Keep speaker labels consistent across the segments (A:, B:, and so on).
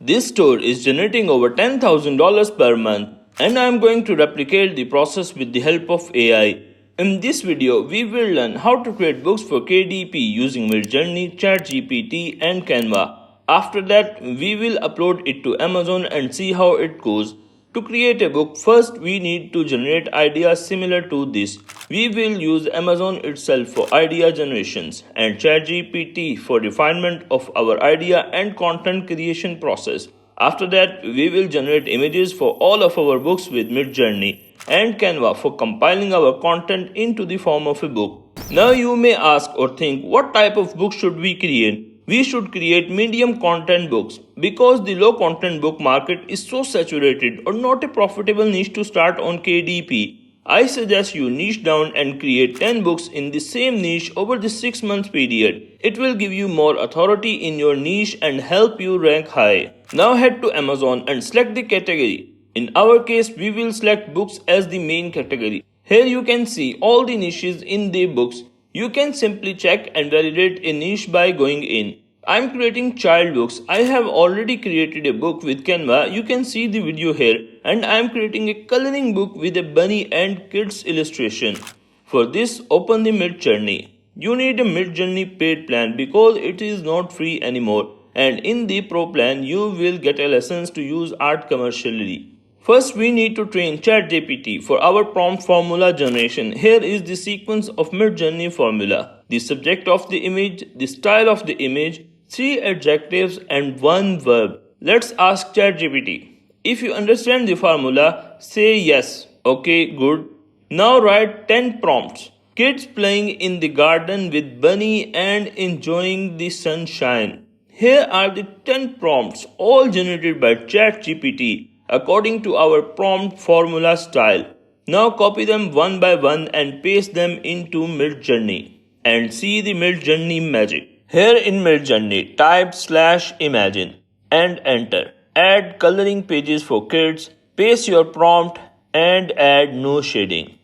A: This store is generating over $10,000 per month, and I am going to replicate the process with the help of AI. In this video, we will learn how to create books for KDP using Midjourney, Chat GPT, and Canva. After that, we will upload it to Amazon and see how it goes. To create a book, first we need to generate ideas similar to this. We will use Amazon itself for idea generations and ChatGPT for refinement of our idea and content creation process. After that, we will generate images for all of our books with Midjourney and Canva for compiling our content into the form of a book. Now you may ask or think, what type of book should we create? We should create medium content books because the low content book market is so saturated or not a profitable niche to start on KDP. I suggest you niche down and create 10 books in the same niche over the 6 month period. It will give you more authority in your niche and help you rank high. Now head to Amazon and select the category. In our case, we will select books as the main category. Here you can see all the niches in the books. You can simply check and validate a niche by going in. I am creating child books. I have already created a book with Canva. You can see the video here. And I am creating a coloring book with a bunny and kids illustration. For this, open the Midjourney. You need a Midjourney paid plan because it is not free anymore. And in the Pro plan, you will get a license to use art commercially. First, we need to train Chat GPT for our prompt formula generation. Here is the sequence of Midjourney formula. The subject of the image, the style of the image, 3 adjectives and 1 verb. Let's ask Chat GPT. If you understand the formula, say yes. Okay, good. Now write 10 prompts. Kids playing in the garden with bunny and enjoying the sunshine. Here are the 10 prompts, all generated by Chat GPT according to our prompt formula style. Now copy them one by one and paste them into Midjourney and see the Midjourney magic. Here in Midjourney, type /imagine and enter. Add coloring pages for kids, paste your prompt and add no shading.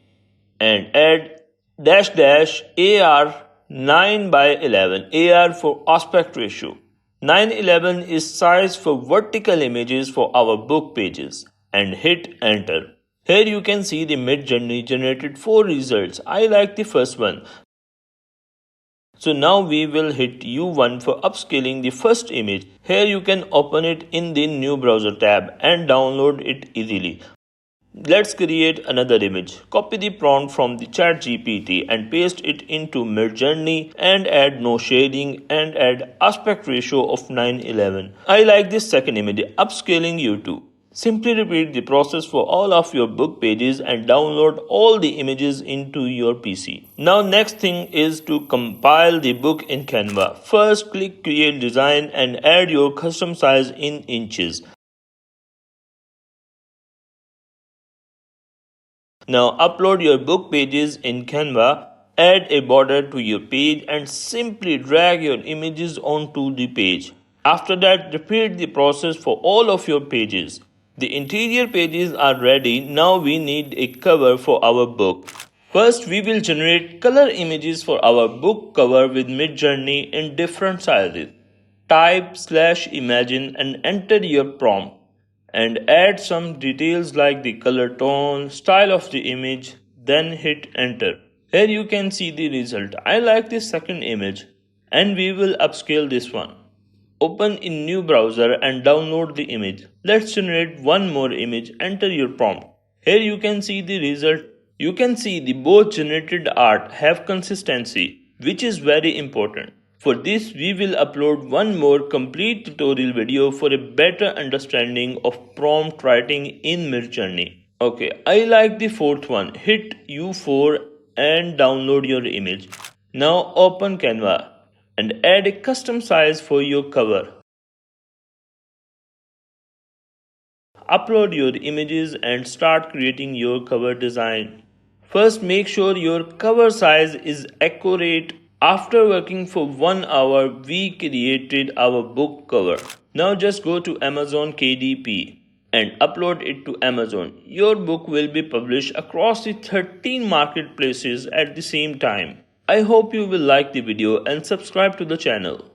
A: And add -- AR 9:11, AR for aspect ratio. 9:11 is size for vertical images for our book pages and hit enter. Here you can see the Midjourney generated 4 results. I like the first one. So now we will hit U1 for upscaling the first image. Here you can open it in the new browser tab and download it easily. Let's create another image. Copy the prompt from the Chat GPT and paste it into Midjourney and add no shading and add aspect ratio of 9:11. I like this second image, upscaling U2. Simply repeat the process for all of your book pages and download all the images into your PC. Now next thing is to compile the book in Canva. First click create design and add your custom size in inches. Now upload your book pages in Canva, add a border to your page and simply drag your images onto the page. After that, repeat the process for all of your pages. The interior pages are ready. Now we need a cover for our book. First, we will generate color images for our book cover with Midjourney in different sizes. Type /imagine and enter your prompt. And add some details like the color tone, style of the image, then hit enter. Here you can see the result. I like this second image and we will upscale this one. Open in new browser and download the image. Let's generate one more image. Enter your prompt. Here you can see the result. You can see the both generated art have consistency, which is very important. For this, we will upload one more complete tutorial video for a better understanding of prompt writing in Midjourney. Okay, I like the fourth one. Hit U4 and download your image. Now open Canva and add a custom size for your cover. Upload your images and start creating your cover design. First, make sure your cover size is accurate. After working for 1 hour, we created our book cover. Now just go to Amazon KDP and upload it to Amazon. Your book will be published across the 13 marketplaces at the same time. I hope you will like the video and subscribe to the channel.